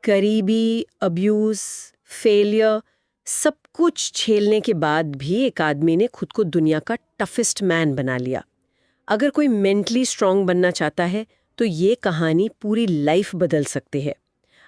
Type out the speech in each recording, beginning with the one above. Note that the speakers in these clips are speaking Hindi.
गरीबी, अब्यूज, फेलियर, सब कुछ झेलने के बाद भी एक आदमी ने खुद को दुनिया का टफेस्ट मैन बना लिया। अगर कोई मेंटली स्ट्रांग बनना चाहता है तो ये कहानी पूरी लाइफ बदल सकती है।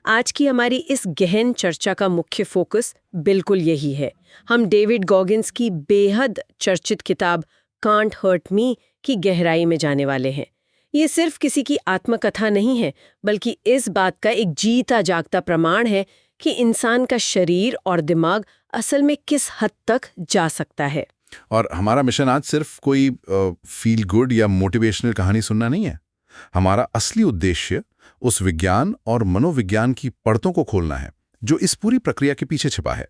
आज की हमारी इस गहन चर्चा का मुख्य फोकस बिल्कुल यही है। हम डेविड गॉगिन्स की बेहद चर्चित किताब कांट हर्ट मी की गहराई में जाने वाले हैं। ये सिर्फ किसी की आत्मकथा नहीं है, बल्कि इस बात का एक जीता जागता प्रमाण है कि इंसान का शरीर और दिमाग असल में किस हद तक जा सकता है। और हमारा मिशन आज सिर्फ कोई फील गुड या मोटिवेशनल कहानी सुनना नहीं है। हमारा असली उद्देश्य उस विज्ञान और मनोविज्ञान की परतों को खोलना है जो इस पूरी प्रक्रिया के पीछे छिपा है।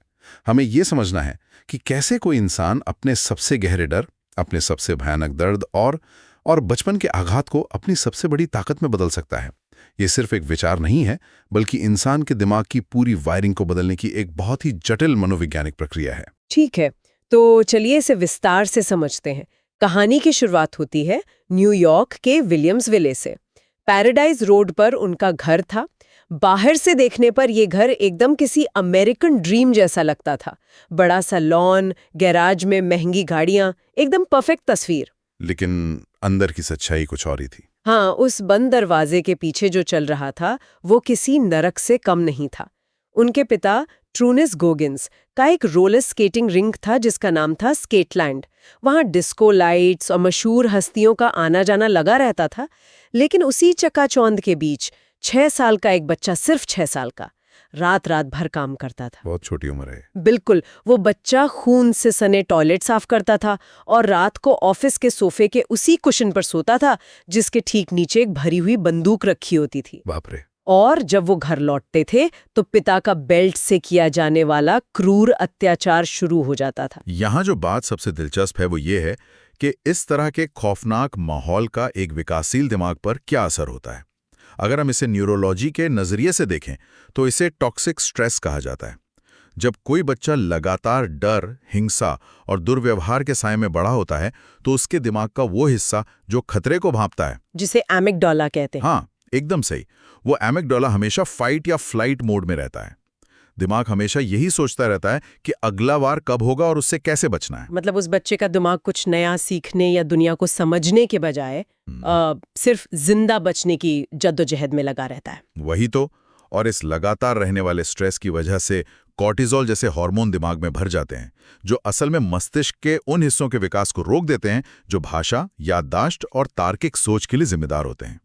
हमें यह समझना है कि कैसे कोई इंसान अपने सबसे गहरे डर, अपने सबसे भयानक दर्द और बचपन के आघात को अपनी सबसे बड़ी ताकत में बदल सकता है। ये सिर्फ एक विचार नहीं है, बल्कि इंसान के दिमाग की पूरी वायरिंग को बदलने की एक बहुत ही जटिल मनोवैज्ञानिक प्रक्रिया है। ठीक है, तो चलिए इसे विस्तार से समझते हैं। कहानी की शुरुआत होती है न्यूयॉर्क के विलियम्सविले से। पैराडाइज रोड पर उनका घर था। बाहर से देखने पर यह घर एकदम किसी अमेरिकन ड्रीम जैसा लगता था। बड़ा सा लॉन, गैराज में महंगी गाड़ियां, एकदम परफेक्ट तस्वीर। लेकिन अंदर की सच्चाई कुछ और ही थी। हाँ, उस बंद दरवाजे के पीछे जो चल रहा था वो किसी नरक से कम नहीं था। उनके पिता ट्रूनिस गोगिन्स का एक रोलर स्केटिंग रिंग था जिसका नाम था स्केटलैंड। वहाँ डिस्को लाइट्स और मशहूर हस्तियों का आना जाना लगा रहता था। लेकिन उसी चकाचौंध के बीच 6 साल का एक बच्चा, सिर्फ 6 साल का, रात रात भर काम करता था। बहुत छोटी उम्र है। बिल्कुल, वो बच्चा खून से सने टॉयलेट साफ करता था और रात को ऑफिस के सोफे के उसी कुशन पर सोता था जिसके ठीक नीचे एक भरी हुई बंदूक रखी होती थी। बाप रे। और जब वो घर लौटते थे तो पिता का बेल्ट से किया जाने वाला क्रूर अत्याचार शुरू हो जाता था। यहाँ जो बात सबसे दिलचस्प है वो ये है कि इस तरह के खौफनाक माहौल का एक विकासशील दिमाग पर क्या असर होता है। अगर हम इसे न्यूरोलॉजी के नजरिए से देखें तो इसे टॉक्सिक स्ट्रेस कहा जाता है। जब कोई बच्चा लगातार डर, हिंसा और दुर्व्यवहार के साए में बड़ा होता है तो उसके दिमाग का वो हिस्सा जो खतरे को भांपता है, जिसे एमिगडाला कहते हैं। हाँ, एकदम सही, वो एमिगडाला हमेशा फाइट या फ्लाइट मोड में रहता है। दिमाग हमेशा यही सोचता रहता है कि अगला वार कब होगा और उससे कैसे बचना है। मतलब उस बच्चे का दिमाग कुछ नया सीखने या दुनिया को समझने के बजाय सिर्फ जिंदा बचने की जद्दोजहद में लगा रहता है। वही तो। और इस लगातार रहने वाले स्ट्रेस की वजह से कॉर्टिजोल जैसे हार्मोन दिमाग में भर जाते हैं जो असल में मस्तिष्क के उन हिस्सों के विकास को रोक देते हैं जो भाषा, याददाश्त और तार्किक सोच के लिए जिम्मेदार होते हैं।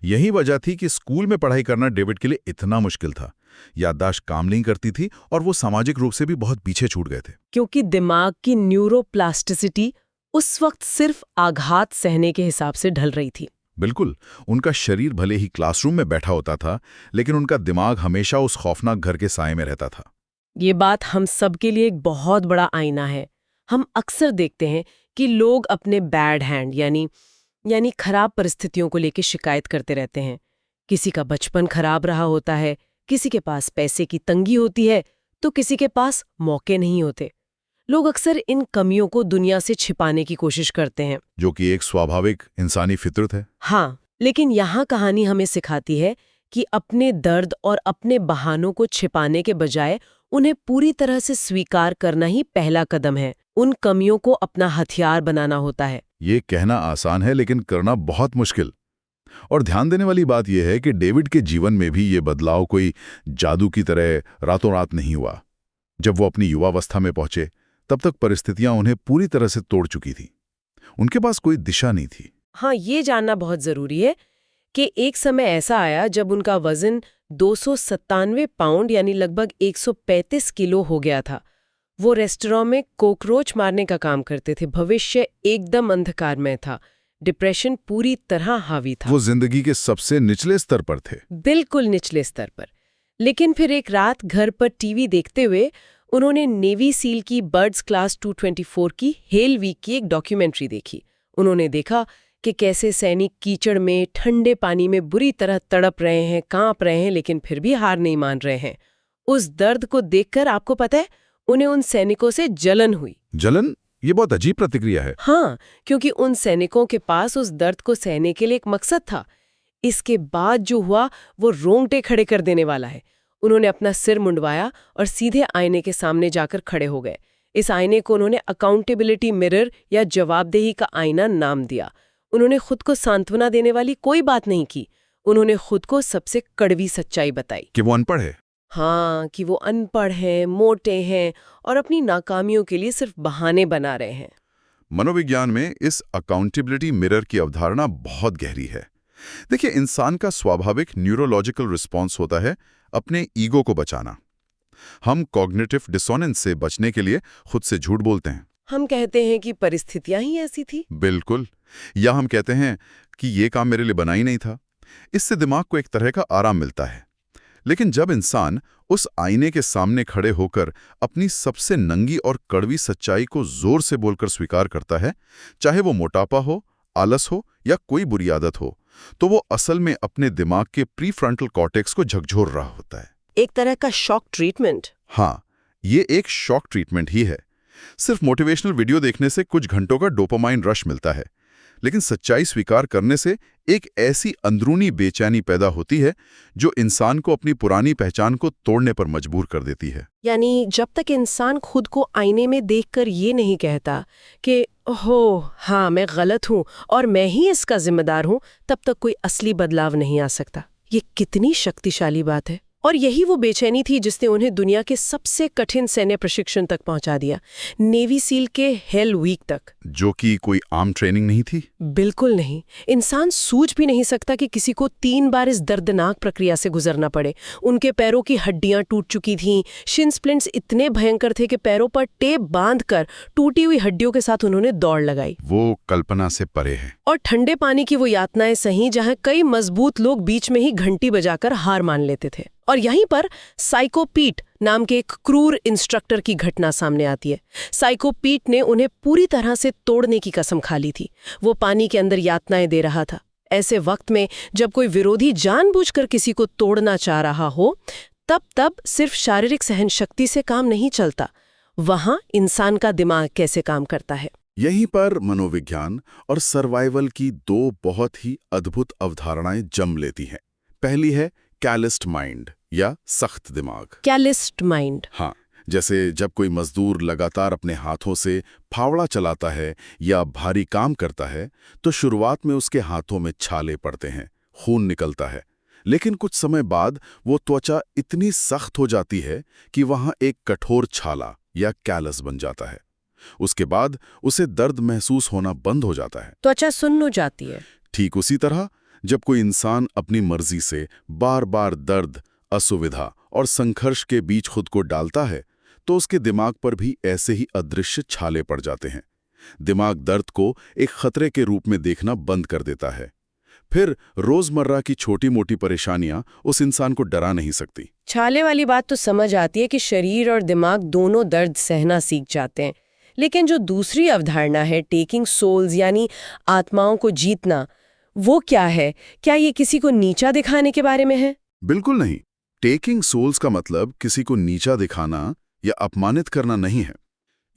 यही वजह थी कि स्कूल में पढ़ाई करना डेविड के लिए इतना मुश्किल था। याददाश्त काम नहीं करती थी और वो सामाजिक रूप से भी बहुत पीछे छूट गए थे। क्योंकि दिमाग की न्यूरोप्लास्टिसिटी उस वक्त सिर्फ आघात सहने के हिसाब से ढल रही थी। बिल्कुल, उनका शरीर भले ही क्लासरूम में बैठा होता था, लेकिन उनका दिमाग हमेशा उस खौफनाक घर के साए में रहता था। ये बात हम सब के लिए एक बहुत बड़ा आईना है। हम अक्सर देखते हैं कि लोग अपने बैड हैंड यानी खराब परिस्थितियों को लेकर शिकायत करते रहते हैं। किसी का बचपन खराब रहा होता है, किसी के पास पैसे की तंगी होती है, तो किसी के पास मौके नहीं होते। लोग अक्सर इन कमियों को दुनिया से छिपाने की कोशिश करते हैं, जो कि एक स्वाभाविक इंसानी फितरत है। हाँ, लेकिन यहाँ कहानी हमें सिखाती है कि अपने दर्द और अपने बहानों को छिपाने के बजाय उन्हें पूरी तरह से स्वीकार करना ही पहला कदम है। उन कमियों को अपना हथियार बनाना होता है। ये कहना आसान है लेकिन करना बहुत मुश्किल। और ध्यान देने वाली बात यह है कि डेविड के जीवन में भी ये बदलाव कोई जादू की तरह रातों रात नहीं हुआ। जब वो अपनी युवावस्था में पहुंचे तब तक परिस्थितियां उन्हें पूरी तरह से तोड़ चुकी थी। उनके पास कोई दिशा नहीं थी। हाँ, ये जानना बहुत जरूरी है कि एक समय ऐसा आया जब उनका वजन 297 पाउंड यानी लगभग 135 किलो हो गया था। वो रेस्टोरेंट में कॉकरोच मारने का काम करते थे। भविष्य एकदम अंधकारमय था। डिप्रेशन पूरी तरह हावी था। वो जिंदगी के सबसे निचले स्तर पर थे। बिल्कुल निचले स्तर पर। लेकिन फिर एक रात घर पर टीवी देखते हुए उन्होंने नेवी सील की बर्ड्स क्लास 224 की हेल वीक की एक डॉक्यूमेंट्री देखी। उन्होंने देखा कि कैसे सैनिक कीचड़ में, ठंडे पानी में बुरी तरह तड़प रहे हैं, कांप रहे हैं, लेकिन फिर भी हार नहीं मान रहे हैं। उस दर्द को देखकर आपको पता है, उन्हें उन सैनिकों से जलन हुई। जलन? ये बहुत अजीब प्रतिक्रिया है। हाँ, क्योंकि उन सैनिकों के पास उस दर्द को सहने के लिए एक मकसद था। इसके बाद जो हुआ वो रोंगटे खड़े कर देने वाला है। उन्होंने अपना सिर मुंडवाया और सीधे आईने के सामने जाकर खड़े हो गए। इस आईने को उन्होंने अकाउंटेबिलिटी मिरर या जवाबदेही का आईना नाम दिया। उन्होंने खुद को सांत्वना देने वाली कोई बात नहीं की। उन्होंने खुद को सबसे कड़वी सच्चाई बताई कि वो अनपढ़ है। हाँ, कि वो अनपढ़ हैं, मोटे हैं और अपनी नाकामियों के लिए सिर्फ बहाने बना रहे हैं। मनोविज्ञान में इस अकाउंटेबिलिटी मिरर की अवधारणा बहुत गहरी है। देखिए, इंसान का स्वाभाविक न्यूरोलॉजिकल रिस्पॉन्स होता है अपने ईगो को बचाना। हम कॉग्निटिव डिसोनेंस से बचने के लिए खुद से झूठ बोलते हैं। हम कहते हैं कि परिस्थितियां ही ऐसी थी। बिल्कुल। या हम कहते हैं कि ये काम मेरे लिए बना ही नहीं था। इससे दिमाग को एक तरह का आराम मिलता है। लेकिन जब इंसान उस आईने के सामने खड़े होकर अपनी सबसे नंगी और कड़वी सच्चाई को जोर से बोलकर स्वीकार करता है, चाहे वो मोटापा हो, आलस हो या कोई बुरी आदत हो, तो वो असल में अपने दिमाग के प्रीफ्रंटल कॉर्टेक्स को झकझोर रहा होता है। एक तरह का शॉक ट्रीटमेंट। हाँ, ये एक शॉक ट्रीटमेंट ही है। सिर्फ मोटिवेशनल वीडियो देखने से कुछ घंटों का डोपामाइन रश मिलता है, लेकिन सच्चाई स्वीकार करने से एक ऐसी अंदरूनी बेचैनी पैदा होती है जो इंसान को अपनी पुरानी पहचान को तोड़ने पर मजबूर कर देती है। यानी जब तक इंसान खुद को आईने में देखकर ये नहीं कहता कि ओहो हाँ मैं गलत हूँ और मैं ही इसका जिम्मेदार हूँ, तब तक कोई असली बदलाव नहीं आ सकता। ये कितनी शक्तिशाली बात है। और यही वो बेचैनी थी जिसने उन्हें दुनिया के सबसे कठिन सैन्य प्रशिक्षण तक पहुंचा दिया, नेवी सील के हेल वीक तक, जो कि कोई आम ट्रेनिंग नहीं थी। बिल्कुल नहीं। इंसान सूझ भी नहीं सकता कि किसी को 3 बार इस दर्दनाक प्रक्रिया से गुजरना पड़े। उनके पैरों की हड्डियां टूट चुकी थीं, शिन स्प्लिंट्स इतने भयंकर थे कि पैरों पर टेप बांधकर टूटी हुई हड्डियों के साथ उन्होंने दौड़ लगाई। वो कल्पना से परे है। और ठंडे पानी की वो यातनाएं सही, जहां कई मजबूत लोग बीच में ही घंटी बजाकर हार मान लेते थे। और यहीं पर साइको पीट नाम के एक क्रूर इंस्ट्रक्टर की घटना सामने आती है। साइको पीट ने उन्हें पूरी तरह से तोड़ने की कसम खा ली थी। वो पानी के अंदर यातनाएं दे रहा था। ऐसे वक्त में जब कोई विरोधी जानबूझकर किसी को तोड़ना चाह रहा हो, तब सिर्फ शारीरिक सहनशक्ति से काम नहीं चलता। वहां इंसान का दिमाग कैसे काम करता है। यहीं पर मनोविज्ञान और सर्वाइवल की 2 बहुत ही अद्भुत अवधारणाएं जम लेती हैं। पहली है कैलिस्ड माइंड या सख्त दिमाग। कैलिस्ड माइंड। हाँ, जैसे जब कोई मजदूर लगातार अपने हाथों से फावड़ा चलाता है या भारी काम करता है, तो शुरुआत में उसके हाथों में छाले पड़ते हैं, खून निकलता है। लेकिन कुछ समय बाद वो त्वचा इतनी सख्त हो जाती है कि वहां एक कठोर छाला या कैलस बन जाता है। उसके बाद उसे दर्द महसूस होना बंद हो जाता है, त्वचा सुन्न हो जाती है। ठीक उसी तरह जब कोई इंसान अपनी मर्जी से बार बार दर्द, असुविधा और संघर्ष के बीच खुद को डालता है, तो उसके दिमाग पर भी ऐसे ही अदृश्य छाले पड़ जाते हैं। दिमाग दर्द को एक खतरे के रूप में देखना बंद कर देता है। फिर रोजमर्रा की छोटी मोटी परेशानियां उस इंसान को डरा नहीं सकती। छाले वाली बात तो समझ आती है कि शरीर और दिमाग दोनों दर्द सहना सीख जाते हैं। लेकिन जो दूसरी अवधारणा है, टेकिंग सोल्स यानी आत्माओं को जीतना, वो क्या है? क्या ये किसी को नीचा दिखाने के बारे में है? बिल्कुल नहीं। टेकिंग सोल्स का मतलब किसी को नीचा दिखाना या अपमानित करना नहीं है।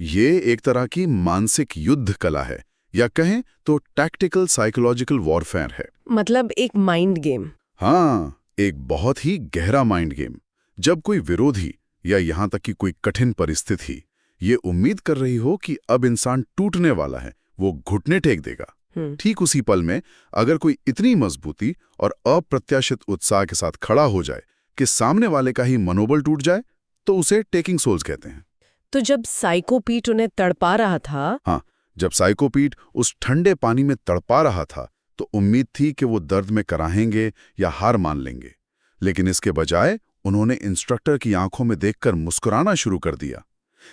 ये एक तरह की मानसिक युद्ध कला है, या कहें तो टैक्टिकल साइकोलॉजिकल वॉरफेयर है। मतलब एक माइंड गेम। हाँ, एक बहुत ही गहरा माइंड गेम। जब कोई विरोधी या यहां तक कि कोई कठिन परिस्थिति ये उम्मीद कर रही हो कि अब इंसान टूटने वाला है, वो घुटने टेक देगा, ठीक उसी पल में अगर कोई इतनी मजबूती और अप्रत्याशित उत्साह के साथ खड़ा हो जाए कि सामने वाले का ही मनोबल टूट जाए, तो उसे टेकिंग सोल्स कहते हैं। तो जब साइको पीट उन्हें तड़पा रहा था, हाँ, जब साइको पीट उस ठंडे पानी में तड़पा रहा था, तो उम्मीद थी कि वो दर्द में कराहेंगे या हार मान लेंगे। लेकिन इसके बजाय उन्होंने इंस्ट्रक्टर की आंखों में देखकर मुस्कुराना शुरू कर दिया।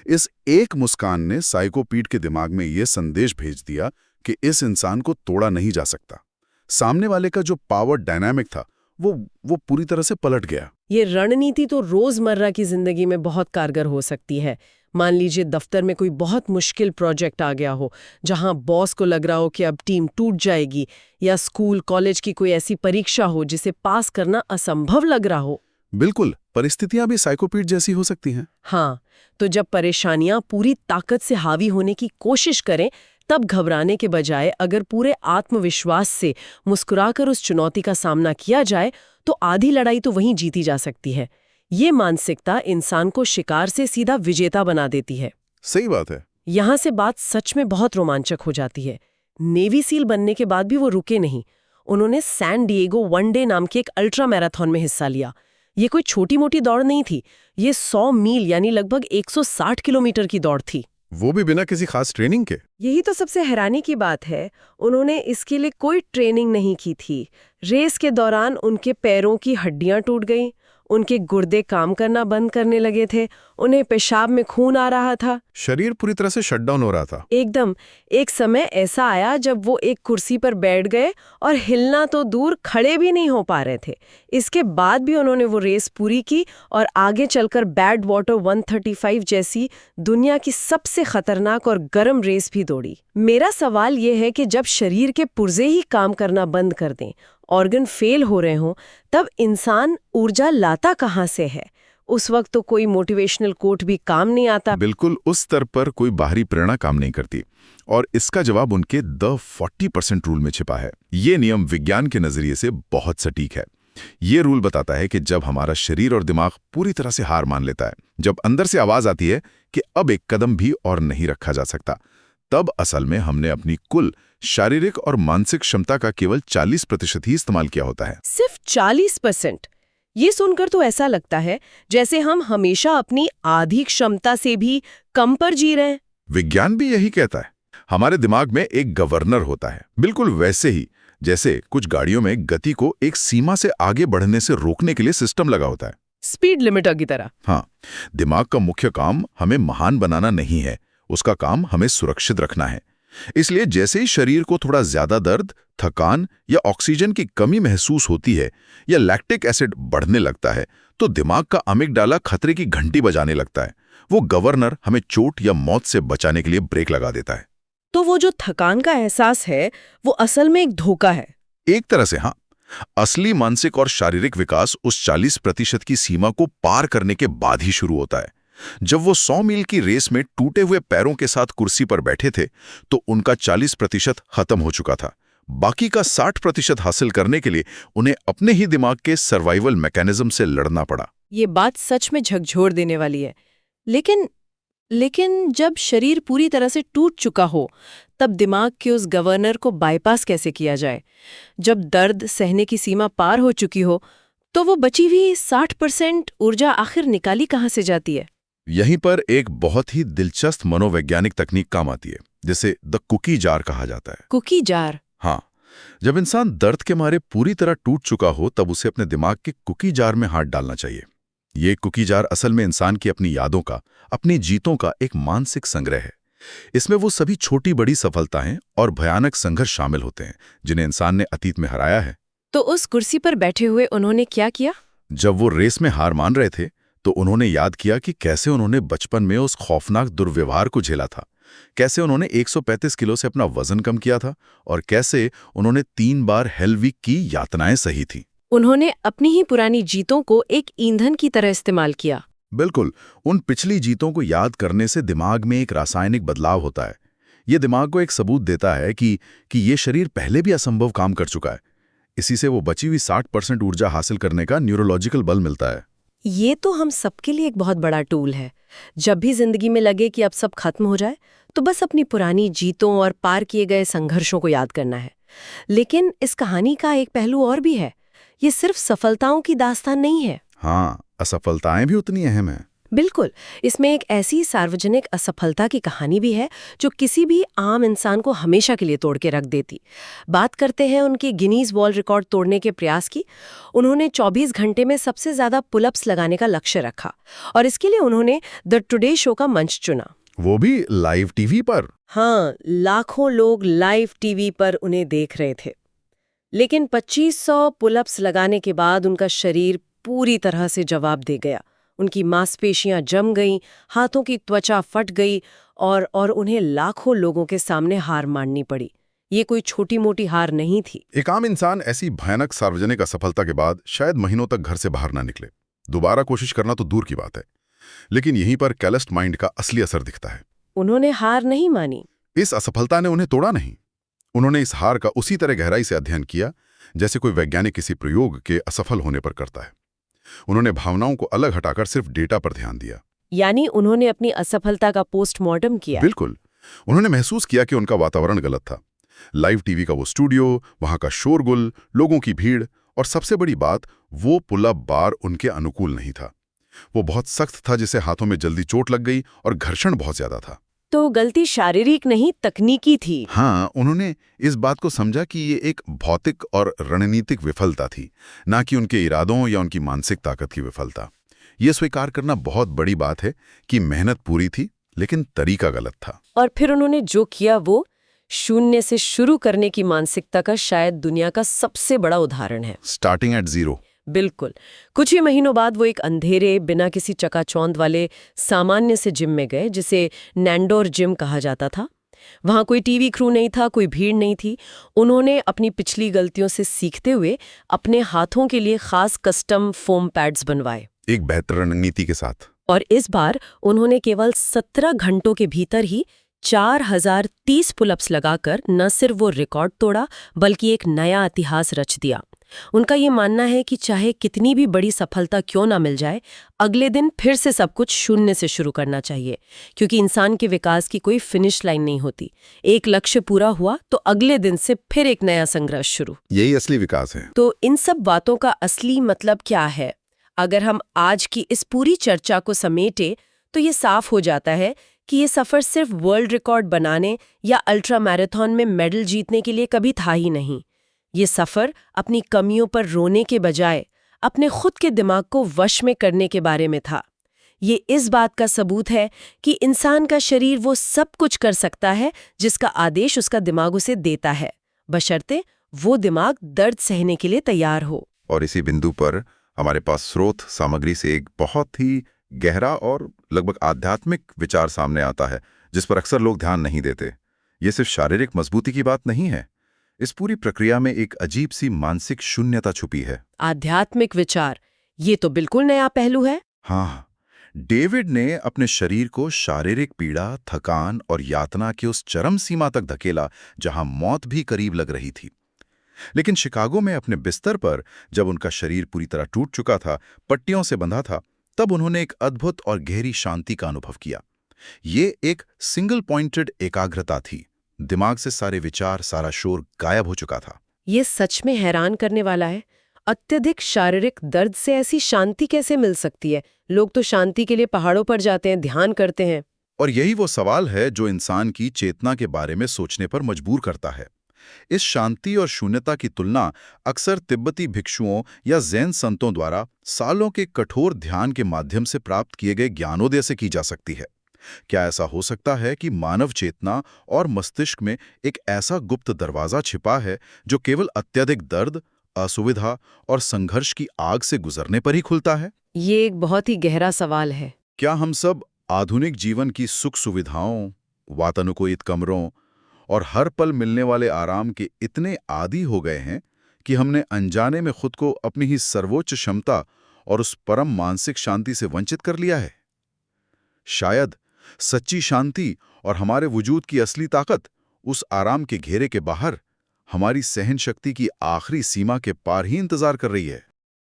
इस एक मुस्कान ने साइको पीट के दिमाग में यह संदेश भेज दिया कि इस इंसान को तोड़ा नहीं जा सकता। सामने वाले का जो पावर डायनामिक था वो पूरी तरह से पलट गया। ये रणनीति तो रोजमर्रा की जिंदगी में बहुत कारगर हो सकती है। मान लीजिए दफ्तर में कोई बहुत मुश्किल प्रोजेक्ट आ गया हो, जहां बॉस को लग रहा हो कि अब टीम टूट जाएगी, या स्कूल कॉलेज की कोई ऐसी परीक्षा हो जिसे पास करना असंभव लग रहा हो। बिल्कुल, परिस्थितियां भी साइकोपीट जैसी हो सकती हैं। हाँ, तो जब परेशानियां पूरी ताकत से हावी होने की कोशिश करें, तब घबराने के बजाय अगर पूरे आत्मविश्वास से मुस्कुराकर उस चुनौती का सामना किया जाए, तो आधी लड़ाई तो वहीं जीती जा सकती है। ये मानसिकता इंसान को शिकार से सीधा विजेता बना देती है। सही बात है। यहाँ से बात सच में बहुत रोमांचक हो जाती है। नेवी सील बनने के बाद भी वो रुके नहीं। उन्होंने सैन डिएगो वन डे नाम के एक अल्ट्रा मैराथन में हिस्सा लिया। ये कोई छोटी मोटी दौड़ नहीं थी, ये 100 मील यानी लगभग 160 किलोमीटर की दौड़ थी। वो भी बिना किसी खास ट्रेनिंग के। यही तो सबसे हैरानी की बात है, उन्होंने इसके लिए कोई ट्रेनिंग नहीं की थी। रेस के दौरान उनके पैरों की हड्डियां टूट गईं, उनके गुर्दे काम करना बंद करने लगे थे, उन्हें पेशाब में खून आ रहा था, शरीर पूरी तरह से शटडाउन हो रहा था। एकदम। एक समय ऐसा आया जब वो एक कुर्सी पर बैठ गए और हिलना तो दूर, खड़े भी नहीं हो पा रहे थे। इसके बाद भी उन्होंने वो रेस पूरी की और आगे चलकर बैड वाटर 135 जैसी दुनिया की सबसे खतरनाक और गर्म रेस भी दौड़ी। मेरा सवाल ये है कि जब शरीर के पुर्जे ही काम करना बंद कर दें, ऑर्गन फेल हो रहे हों, तब इंसान ऊर्जा लाता कहाँ से है? उस वक्त तो कोई मोटिवेशनल कोट भी काम नहीं आता। बिल्कुल उस स्तर पर कोई बाहरी प्रेरणा काम नहीं करती, और इसका जवाब उनके द 40% रूल में छिपा है। ये नियम विज्ञान के नजरिए से बहुत सटीक है। ये रूल बताता है कि जब हमारा शरीर और दिमाग पूरी तरह से हार मान लेता है, जब अंदर से आवाज आती है कि अब एक कदम भी और नहीं रखा जा सकता, तब असल में हमने अपनी कुल शारीरिक और मानसिक क्षमता का केवल 40% ही इस्तेमाल किया होता है। सिर्फ 40%? ये सुनकर तो ऐसा लगता है जैसे हम हमेशा अपनी आधी क्षमता से भी कम पर जी रहे हैं। विज्ञान भी यही कहता है। हमारे दिमाग में एक गवर्नर होता है, बिल्कुल वैसे ही जैसे कुछ गाड़ियों में गति को एक सीमा से आगे बढ़ने से रोकने के लिए सिस्टम लगा होता है, स्पीड लिमिटर की तरह। हाँ, दिमाग का मुख्य काम हमें महान बनाना नहीं है, उसका काम हमें सुरक्षित रखना है। इसलिए जैसे ही शरीर को थोड़ा ज्यादा दर्द, थकान या ऑक्सीजन की कमी महसूस होती है या लैक्टिक एसिड बढ़ने लगता है, तो दिमाग का अमिगडाला खतरे की घंटी बजाने लगता है। वो गवर्नर हमें चोट या मौत से बचाने के लिए ब्रेक लगा देता है। तो वो जो थकान का एहसास है, वो असल में एक धोखा है। एक तरह से हाँ। असली मानसिक और शारीरिक विकास उस 40% की सीमा को पार करने के बाद ही शुरू होता है। जब वो 100 मील की रेस में टूटे हुए पैरों के साथ कुर्सी पर बैठे थे, तो उनका 40% खत्म हो चुका था। बाकी का 60% हासिल करने के लिए उन्हें अपने ही दिमाग के सर्वाइवल मैकेनिज्म से लड़ना पड़ा। ये बात सच में झकझोर देने वाली है। लेकिन जब शरीर पूरी तरह से टूट चुका हो, तब दिमाग के उस गवर्नर को बाईपास कैसे किया जाए? जब दर्द सहने की सीमा पार हो चुकी हो, तो वो बची हुई 60% ऊर्जा आखिर निकाली कहाँ से जाती है? यहीं पर एक बहुत ही दिलचस्प मनोवैज्ञानिक तकनीक काम आती है, जिसे द कुकी जार कहा जाता है। Cookie jar? हाँ, जब इंसान दर्द के मारे पूरी तरह टूट चुका हो, तब उसे अपने दिमाग के कुकी जार में हाथ डालना चाहिए। ये कुकी जार असल में इंसान की अपनी यादों का, अपनी जीतों का एक मानसिक संग्रह है। इसमें वो सभी छोटी बड़ी सफलताएं और भयानक संघर्ष शामिल होते हैं जिन्हें इंसान ने अतीत में हराया है। तो उस कुर्सी पर बैठे हुए उन्होंने क्या किया? जब वो रेस में हार मान रहे थे, तो उन्होंने याद किया कि कैसे उन्होंने बचपन में उस खौफनाक दुर्व्यवहार को झेला था, कैसे उन्होंने 135 किलो से अपना वजन कम किया था, और कैसे उन्होंने 3 बार हेल वीक की यातनाएं सही थी। उन्होंने अपनी ही पुरानी जीतों को एक ईंधन की तरह इस्तेमाल किया। बिल्कुल, उन पिछली जीतों को याद करने से दिमाग में एक रासायनिक बदलाव होता है। ये दिमाग को एक सबूत देता है कि ये शरीर पहले भी असंभव काम कर चुका है। इसी से वो बची हुई 60% ऊर्जा हासिल करने का न्यूरोलॉजिकल बल मिलता है। ये तो हम सबके लिए एक बहुत बड़ा टूल है। जब भी जिंदगी में लगे कि अब सब खत्म हो जाए, तो बस अपनी पुरानी जीतों और पार किए गए संघर्षों को याद करना है। लेकिन इस कहानी का एक पहलू और भी है। ये सिर्फ सफलताओं की दास्तान नहीं है। हाँ, असफलताएं भी उतनी अहम हैं। बिल्कुल, इसमें एक ऐसी सार्वजनिक असफलता की कहानी भी है जो किसी भी आम इंसान को हमेशा के लिए तोड़ के रख देती। बात करते हैं उनके गिनीज वर्ल्ड रिकॉर्ड तोड़ने के प्रयास की। उन्होंने 24 घंटे में सबसे ज्यादा पुलअप्स लगाने का लक्ष्य रखा, और इसके लिए उन्होंने द टुडे शो का मंच चुना। वो भी लाइव टीवी पर। हाँ, लाखों लोग लाइव टीवी पर उन्हें देख रहे थे। लेकिन 2500 पुलअप्स लगाने के बाद उनका शरीर पूरी तरह से जवाब दे गया। उनकी मांसपेशियां जम गईं, हाथों की त्वचा फट गई, और उन्हें लाखों लोगों के सामने हार माननी पड़ी। ये कोई छोटी मोटी हार नहीं थी। एक आम इंसान ऐसी भयानक सार्वजनिक असफलता के बाद शायद महीनों तक घर से बाहर ना निकले। दोबारा कोशिश करना तो दूर की बात है। लेकिन यहीं पर कैलस्ड माइंड का असली असर दिखता है। उन्होंने हार नहीं मानी। इस असफलता ने उन्हें तोड़ा नहीं। उन्होंने इस हार का उसी तरह गहराई से अध्ययन किया जैसे कोई वैज्ञानिक किसी प्रयोग के असफल होने पर करता है। उन्होंने भावनाओं को अलग हटाकर सिर्फ डेटा पर ध्यान दिया। यानी उन्होंने अपनी असफलता का पोस्टमार्टम किया। बिल्कुल। उन्होंने महसूस किया कि उनका वातावरण गलत था। लाइव टीवी का वो स्टूडियो, वहां का शोरगुल, लोगों की भीड़, और सबसे बड़ी बात, वो पुल-अप बार उनके अनुकूल नहीं था। वो बहुत सख्त था, जिसे हाथों में जल्दी चोट लग गई, और घर्षण बहुत ज्यादा था। तो गलती शारीरिक नहीं, तकनीकी थी। हाँ, उन्होंने इस बात को समझा कि ये एक भौतिक और रणनीतिक विफलता थी, ना कि उनके इरादों या उनकी मानसिक ताकत की विफलता। ये स्वीकार करना बहुत बड़ी बात है कि मेहनत पूरी थी, लेकिन तरीका गलत था। और फिर उन्होंने जो किया वो शून्य से शुरू करने की मानसिकता का शायद दुनिया का सबसे बड़ा उदाहरण है। Starting at zero. बिल्कुल। कुछ ही महीनों बाद वो एक अंधेरे, बिना किसी चकाचौंध वाले सामान्य से जिम में गए, जिसे नैंडोर जिम कहा जाता था। वहां कोई टीवी क्रू नहीं था, कोई भीड़ नहीं थी। उन्होंने अपनी पिछली गलतियों से सीखते हुए अपने हाथों के लिए खास कस्टम फोम पैड्स बनवाए, एक बेहतर रणनीति के साथ। और इस बार उन्होंने केवल 17 घंटों के भीतर ही 4030 पुलअप्स लगाकर न सिर्फ वो रिकॉर्ड तोड़ा, बल्कि एक नया इतिहास रच दिया। उनका ये मानना है कि चाहे कितनी भी बड़ी सफलता क्यों ना मिल जाए, अगले दिन फिर से सब कुछ शून्य से शुरू करना चाहिए, क्योंकि इंसान के विकास की कोई फिनिश लाइन नहीं होती। एक लक्ष्य पूरा हुआ तो अगले दिन से फिर एक नया संघर्ष शुरू। यही असली विकास है। तो इन सब बातों का असली मतलब क्या है? अगर हम आज की इस पूरी चर्चा को समेटे तो ये साफ हो जाता है कि ये सफर सिर्फ वर्ल्ड रिकॉर्ड बनाने या अल्ट्रा मैराथन में मेडल जीतने के लिए कभी था ही नहीं। ये सफर अपनी कमियों पर रोने के बजाय अपने खुद के दिमाग को वश में करने के बारे में था। ये इस बात का सबूत है कि इंसान का शरीर वो सब कुछ कर सकता है जिसका आदेश उसका दिमाग उसे देता है, बशर्ते वो दिमाग दर्द सहने के लिए तैयार हो। और इसी बिंदु पर हमारे पास स्रोत सामग्री से एक बहुत ही गहरा और लगभग आध्यात्मिक विचार सामने आता है, जिस पर अक्सर लोग ध्यान नहीं देते। ये सिर्फ शारीरिक मजबूती की बात नहीं है। इस पूरी प्रक्रिया में एक अजीब सी मानसिक शून्यता छुपी है। आध्यात्मिक विचार, ये तो बिल्कुल नया पहलू है। हाँ, डेविड ने अपने शरीर को शारीरिक पीड़ा, थकान और यातना के उस चरम सीमा तक धकेला जहां मौत भी करीब लग रही थी। लेकिन शिकागो में अपने बिस्तर पर जब उनका शरीर पूरी तरह टूट चुका था, पट्टियों से बंधा था, तब उन्होंने एक अद्भुत और गहरी शांति का अनुभव किया। ये एक सिंगल पॉइंटेड एकाग्रता थी। दिमाग से सारे विचार, सारा शोर गायब हो चुका था। ये सच में हैरान करने वाला है। अत्यधिक शारीरिक दर्द से ऐसी शांति कैसे मिल सकती है? लोग तो शांति के लिए पहाड़ों पर जाते हैं, ध्यान करते हैं। और यही वो सवाल है जो इंसान की चेतना के बारे में सोचने पर मजबूर करता है। इस शांति और शून्यता की तुलना अक्सर तिब्बती भिक्षुओं या जैन संतों द्वारा सालों के कठोर ध्यान के माध्यम से प्राप्त किए गए ज्ञानोदय से की जा सकती है। क्या ऐसा हो सकता है कि मानव चेतना और मस्तिष्क में एक ऐसा गुप्त दरवाजा छिपा है जो केवल अत्यधिक दर्द, असुविधा और संघर्ष की आग से गुजरने पर ही खुलता है? ये एक बहुत ही गहरा सवाल है। क्या हम सब आधुनिक जीवन की सुख सुविधाओं, वातानुकूलित कमरों और हर पल मिलने वाले आराम के इतने आदी हो गए हैं कि हमने अनजाने में खुद को अपनी ही सर्वोच्च क्षमता और उस परम मानसिक शांति से वंचित कर लिया है? शायद सच्ची शांति और हमारे वजूद की असली ताकत उस आराम के घेरे के बाहर, हमारी सहन शक्ति की आखिरी सीमा के पार ही इंतजार कर रही है।